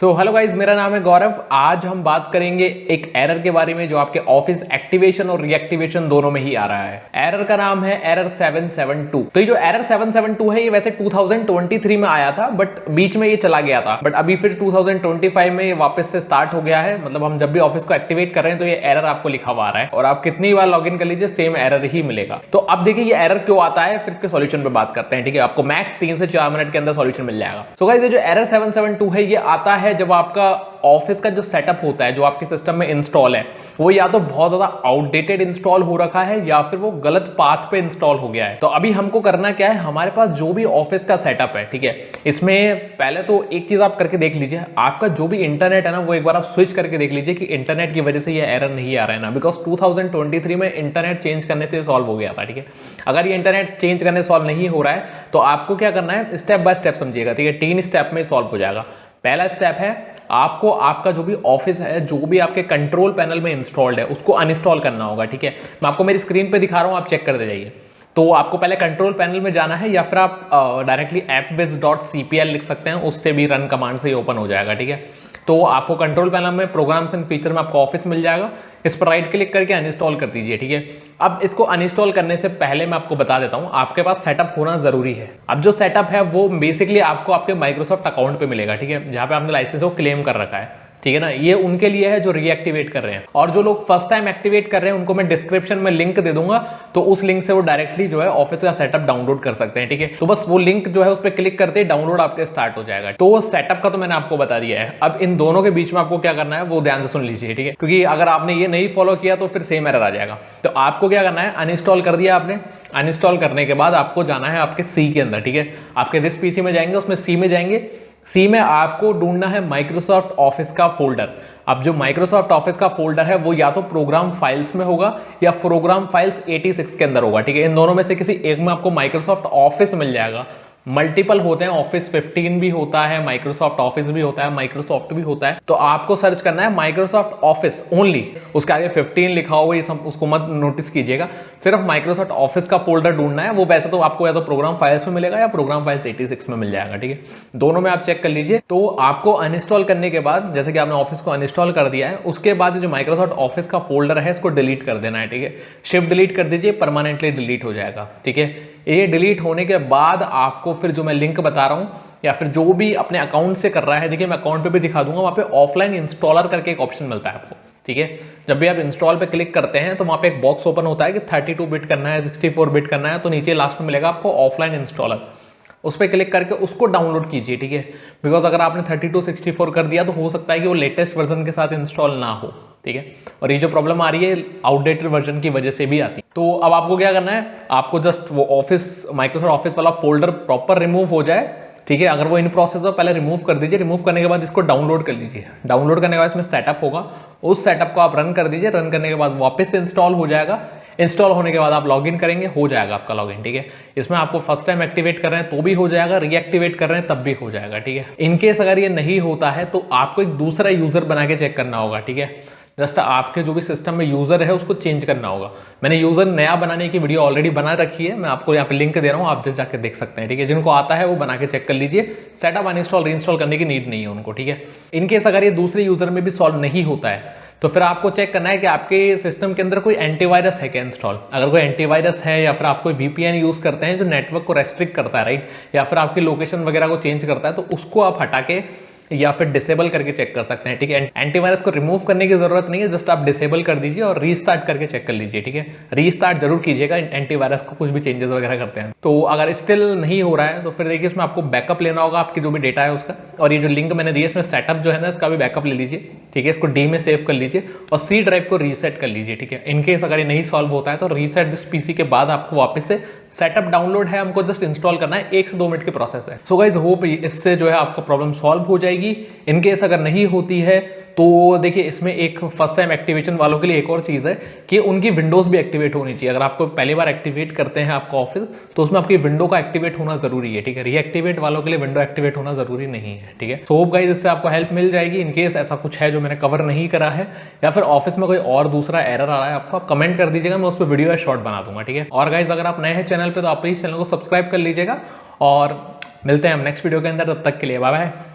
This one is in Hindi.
सो हेलो गाइज, मेरा नाम है गौरव। आज हम बात करेंगे एक एरर के बारे में जो आपके ऑफिस एक्टिवेशन और रीएक्टिवेशन दोनों में ही आ रहा है। एरर का नाम है एरर 772। तो ये जो एरर 772 है ये वैसे 2023 में आया था, बट बीच में ये चला गया था, बट अभी फिर 2025 में ये वापस से स्टार्ट हो गया है। मतलब हम जब भी ऑफिस को एक्टिवेट कर रहे हैं तो ये एरर आपको लिखा हुआ आ रहा है और आप कितनी बार लॉग इन कर लीजिए सेम एरर ही मिलेगा। तो अब देखिए ये एरर क्यों आता है, फिर इसके सॉल्यूशन पे बात करते हैं। ठीक है, आपको मैक्स 3 से 4 मिनट के अंदर सॉल्यूशन मिल जाएगा। सो गाइस, ये जो एरर 772 है ये आता है जब आपका ऑफिस का जो सेटअप होता है, जो आपके सिस्टम में इंस्टॉल है, वो या तो बहुत ज्यादा आउटडेटेड इंस्टॉल हो रखा है या फिर वो गलत पाथ पे इंस्टॉल हो गया है। तो अभी हमको करना क्या है, हमारे पास जो भी ऑफिस का सेटअप है, ठीक है, इसमें पहले तो एक चीज आप करके देख लीजिए, आपका जो भी इंटरनेट है ना वो एक बार आप स्विच करके देख लीजिए कि इंटरनेट की वजह से ये एरर नहीं आ रहा है ना। बिकॉज 2023 में इंटरनेट चेंज करने से सॉल्व हो गया था। ठीक है, अगर ये इंटरनेट चेंज करने सॉल्व नहीं हो रहा है तो आपको क्या करना है, स्टेप बाय स्टेप समझिएगा। ठीक है, 3 स्टेप में सॉल्व हो जाएगा। पहला स्टेप है, आपको आपका जो भी ऑफिस है, जो भी आपके कंट्रोल पैनल में इंस्टॉल्ड है, उसको अनइंस्टॉल करना होगा। ठीक है, मैं आपको मेरी स्क्रीन पे दिखा रहा हूं, आप चेक करते जाइए। तो आपको पहले कंट्रोल पैनल में जाना है या फिर आप डायरेक्टली appwiz.cpl लिख सकते हैं, उससे भी रन कमांड से ही ओपन हो जाएगा। ठीक है, तो आपको कंट्रोल पैनल में प्रोग्राम्स एंड फीचर में आपको ऑफिस मिल जाएगा, इस पर राइट क्लिक करके अनइंस्टॉल कर दीजिए। ठीक है, अब इसको अनइंस्टॉल करने से पहले मैं आपको बता देता हूं, आपके पास सेटअप होना जरूरी है। अब जो सेटअप है वो बेसिकली आपको आपके माइक्रोसॉफ्ट अकाउंट पे मिलेगा। ठीक है, जहां पे आपने लाइसेंस को क्लेम कर रखा है। ठीक है ना, ये उनके लिए है जो रीएक्टिवेट कर रहे हैं, और जो लोग फर्स्ट टाइम एक्टिवेट कर रहे हैं उनको मैं डिस्क्रिप्शन में लिंक दे दूंगा, तो उस लिंक से वो डायरेक्टली जो है ऑफिस का सेटअप डाउनलोड कर सकते हैं। ठीक है, तो बस वो लिंक जो है उस पर क्लिक करते ही डाउनलोड आपके स्टार्ट हो जाएगा। तो सेटअप का तो मैंने आपको बता दिया है, अब इन दोनों के बीच में आपको क्या करना है वो ध्यान से सुन लीजिए। ठीक है, क्योंकि अगर आपने ये नहीं फॉलो किया तो फिर सेम एरर आ जाएगा। तो आपको क्या करना है, अनइंस्टॉल कर दिया आपने, अनइंस्टॉल करने के बाद आपको जाना है आपके सी के अंदर। ठीक है, आपके दिस पीसी में जाएंगे, उसमें सी में जाएंगे, सी में आपको ढूंढना है माइक्रोसॉफ्ट ऑफिस का फोल्डर। अब जो माइक्रोसॉफ्ट ऑफिस का फोल्डर है वो या तो प्रोग्राम फाइल्स में होगा या प्रोग्राम फाइल्स 86 के अंदर होगा। ठीक है, इन दोनों में से किसी एक में आपको माइक्रोसॉफ्ट ऑफिस मिल जाएगा। मल्टीपल होते हैं, ऑफिस 15 भी होता है, माइक्रोसॉफ्ट ऑफिस भी होता है, माइक्रोसॉफ्ट भी होता है। तो आपको सर्च करना है माइक्रोसॉफ्ट ऑफिस ओनली, उसके आगे 15 लिखा हुआ ये सब उसको मत नोटिस कीजिएगा, सिर्फ माइक्रोसॉफ्ट ऑफिस का फोल्डर ढूंढना है। वो वैसे तो आपको या तो प्रोग्राम फाइल्स में मिलेगा या प्रोग्राम फाइल्स 86 में मिल जाएगा। ठीक है, दोनों में आप चेक कर लीजिए। तो आपको अनइंस्टॉल करने के बाद, जैसे कि आपने ऑफिस को अनइंस्टॉल कर दिया है, उसके बाद जो माइक्रोसॉफ्ट ऑफिस का फोल्डर है इसको डिलीट कर देना है। ठीक है, शिफ्ट डिलीट कर दीजिए, परमानेंटली डिलीट हो जाएगा। ठीक है, ये डिलीट होने के बाद आपको फिर जो मैं लिंक बता रहा हूं या फिर जो भी अपने अकाउंट से कर रहा है, देखिए मैं अकाउंट पे भी दिखा दूंगा, वहां पे ऑफलाइन इंस्टॉलर करके एक ऑप्शन मिलता है आपको। ठीक है, जब भी आप इंस्टॉल पे क्लिक करते हैं तो वहां पे एक बॉक्स ओपन होता है कि 32 बिट करना है, 64 बिट करना है, तो नीचे लास्ट में मिलेगा आपको ऑफलाइन इंस्टॉलर, उस पर क्लिक करके उसको डाउनलोड कीजिए। ठीक है, बिकॉज अगर आपने 32 64 कर दिया तो हो सकता है कि वो लेटेस्ट वर्जन के साथ इंस्टॉल ना हो। ठीक है, और ये जो प्रॉब्लम आ रही है आउटडेटेड वर्जन की वजह से भी आती है। तो अब आपको क्या करना है, आपको जस्ट वो ऑफिस माइक्रोसॉफ्ट ऑफिस वाला फोल्डर प्रॉपर रिमूव हो जाए। ठीक है, अगर वो इन प्रोसेस हो पहले रिमूव कर दीजिए, रिमूव करने के बाद इसको डाउनलोड कर लीजिए। डाउनलोड करने के बाद इसमें सेटअप होगा, उस सेटअप को आप रन कर दीजिए, रन करने के बाद वापस से इंस्टॉल हो जाएगा। इंस्टॉल होने के बाद आप लॉगिन करेंगे, हो जाएगा आपका लॉगिन। ठीक है, इसमें आपको फर्स्ट टाइम एक्टिवेट कर रहे हैं तो भी हो जाएगा, रीएक्टिवेट कर रहे हैं तब भी हो जाएगा। ठीक है, इनकेस अगर ये नहीं होता है तो आपको एक दूसरा यूजर बना के चेक करना होगा। ठीक है, जस्ट आपके जो भी सिस्टम में यूजर है उसको चेंज करना होगा। मैंने यूजर नया बनाने की वीडियो ऑलरेडी बना रखी है, मैं आपको यहाँ पे लिंक दे रहा हूँ, आप जस्ट जाके देख सकते हैं। ठीक है, जिनको आता है वो बना के चेक कर लीजिए, सेटअप अनइंस्टॉल रीइंस्टॉल करने की नीड नहीं है उनको। ठीक है, इनकेस अगर ये दूसरे यूजर में भी सॉल्व नहीं होता है तो फिर आपको चेक करना है कि आपके सिस्टम के अंदर कोई एंटीवायरस है क्या इंस्टॉल। अगर कोई एंटीवायरस है या फिर आप कोई वीपीएन यूज करते हैं जो नेटवर्क को रेस्ट्रिक्ट करता है, राइट, या फिर आपकी लोकेशन वगैरह को चेंज करता है, तो उसको आप हटा के या फिर डिसेबल करके चेक कर सकते हैं। ठीक है, एंटीवायरस को रिमूव करने की जरूरत नहीं है, जस्ट आप डिसेबल कर दीजिए और रीस्टार्ट करके चेक कर लीजिए। ठीक है, रीस्टार्ट जरूर कीजिएगा एंटीवायरस को कुछ भी चेंजेस वगैरह करते हैं। तो अगर स्टिल नहीं हो रहा है तो फिर देखिए इसमें आपको बैकअप लेना होगा, आपकी जो भी डेटा है उसका, और ये जो लिंक मैंने दिया इसमें सेटअप जो है ना इसका भी बैकअप ले लीजिए। ठीक है, इसको डी में सेव कर लीजिए और सी ड्राइव को रीसेट कर लीजिए। ठीक है, इनकेस अगर ये नहीं सॉल्व होता है तो रीसेट दिस पीसी के बाद आपको वापस से सेटअप डाउनलोड है, हमको जस्ट इंस्टॉल करना है, 1 से 2 मिनट की प्रोसेस है। सो गाइस, होप इससे जो है आपका प्रॉब्लम सॉल्व हो जाएगी। इनकेस अगर नहीं होती है तो देखिए इसमें एक फर्स्ट टाइम एक्टिवेशन वालों के लिए एक और चीज है कि उनकी विंडोज भी एक्टिवेट होनी चाहिए। अगर आपको पहली बार एक्टिवेट करते हैं आपका ऑफिस तो उसमें आपकी विंडो का एक्टिवेट होना जरूरी है। ठीक है, रीएक्टिवेट वालों के लिए विंडो एक्टिवेट होना जरूरी नहीं है। ठीक है, सो होप गाइस इससे आपको हेल्प मिल जाएगी। इनकेस ऐसा कुछ है जो मैंने कवर नहीं करा है या फिर ऑफिस में कोई और दूसरा एरर आ रहा है आपको, आप कमेंट कर दीजिएगा, मैं उस पर वीडियो या शॉर्ट बना दूंगा। ठीक है, और गाइस अगर आप नए हैं चैनल पे तो आप प्लीज चैनल को सब्सक्राइब कर लीजिएगा और मिलते हैं हम नेक्स्ट वीडियो के अंदर। तब तक के लिए बाय बाय।